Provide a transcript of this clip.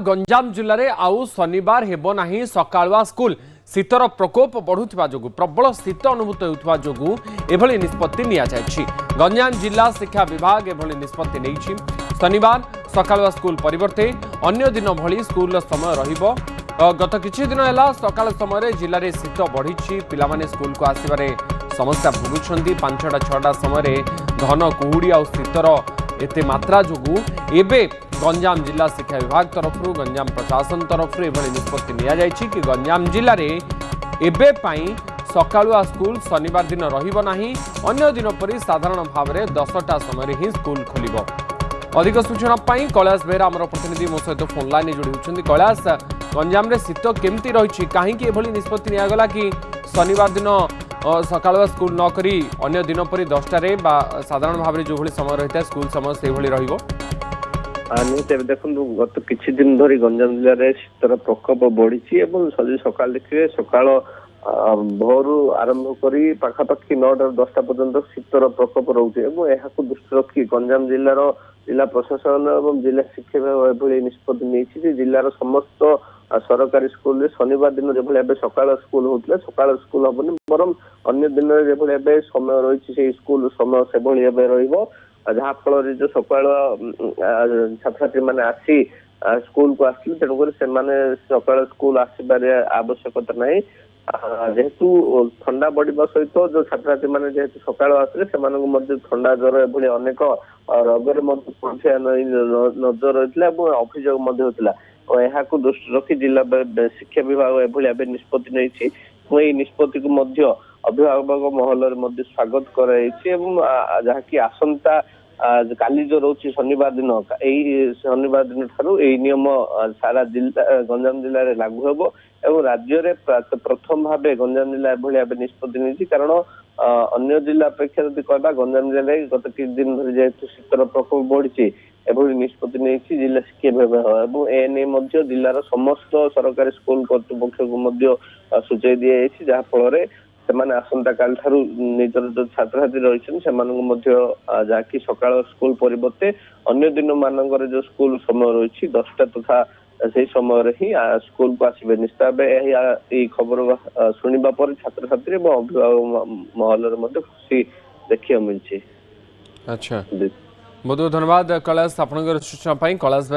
गंजाम जिले में आउ शनिवार हेब नहीं सकाळुआ स्कूल शीतर प्रकोप बढ़ुवा जो प्रबल शीत अनुभूत होता जो एभली निष्पत्ति नि गंजाम जिला शिक्षा विभाग एभली निष्पत्ति नहीं शनिवार सकाळुआ स्कूल परिवर्ते अन्य दिन भली स्कूल समय रहिबो। गत किछि दिन है सकाळ समय जिले में शीत बढ़ी पिलामाने स्कूल को आसबारे समस्या भोगुंट 5टा 6टा समय घन कुहुड़ी आ शीतर एते मात्रा जोगु एबे गंजाम जिला शिक्षा विभाग तरफ गंजाम प्रशासन तरफ एभली निष्पत्ति नि कि गंजाम जिले में एबे पाई सकाळुआ स्कूल शनिवार दिन रहिबो नाही अन्य दिन परि साधारण भाव में 10टा समय ही स्कूल खोलिबो। अधिक सूचना पाई कैलाश बेहरा आमर प्रतिनिधि मो सहित फोन लाइन जोड़ी होती। कैलाश गंजाम रे शीत केमती रही कहीं एभली निष्पत्ति नियागला कि शनिवार दिन सकाळुआ स्कूल न करी अन्य दिन परि 10टारे साधारण भाव में जो भली समय रही है स्कूल समय से भली रहिबो। देखो गत किछि दिन धरी गंजाम जिले में शीतर प्रकोप बढ़ी सका देखिए सका भोरु आरंभ करी पाखापाखि 9टा 10टा पर्यंत शीतर प्रकोप रोचे दृष्टि रखी गंजाम जिलार जिला प्रशासन और जिला शिक्षा विभाग एभली निष्पत्ति नहीं जिलार समस्त सरकारी स्कूल शनिवार दिन जो सकाळ स्कूल होता सकाळ स्कूल हेनी बरम अन्य दिन जो समय रही स्कूल समय से जहाँ फल जो सकाळ छात्र छात्री मैंने आसी स्कूल को आसले तेणुक सकाळ स्कूल आसबार आवश्यकता नहीं जेहेतु ठंडा बढ़ा सहित जो छात्र छात्री मैंने जेहेतु सकाळ आसले से ठंडा ज्वर एभली अनेक रोगर नजर रही अभियोग होता को दृष्टि रखी जिला शिक्षा विभाग एभली निष्पत्ति नहीं निष्पत्ति को अभिभावक महल स्वागत कराई आसंता काली जो रोची शनिवार दिन यही शनिवार दिन ठारू यही नियम सारा जिला गंजाम जिले में लागू हेबो एवं राज्य रे प्रथम भाव गंजाम जिला एभली निष्पत्ति नहीं कारण अन्य जिला अपेक्षा जब कहबा गंजाम जिले गत किछ दिन धरी जेहेतु शीतर प्रकोप बढ़ी एभली निष्पत्ति नहीं जिला शिक्षा विभाग एने जिलार समस्त सरकारी स्कूल कर्तृपक्ष को सूचाई दी जहाँ फल से आसंता काल ठारू निजर जो छात्र छात्री रही जहाँकि सकाळ स्कूल परिवर्ते अन्य दिन मानकर जो स्कूल समय रही 10टा तथा से समय ही स्कूल को आसबे निश्चित यही खबर शुणा पर छात्र छात्री और अभिभावक महल खुशी देखा मिली। अच्छा बहुत बहुत धन्यवाद कैलाश आपन सूचना कैलाश।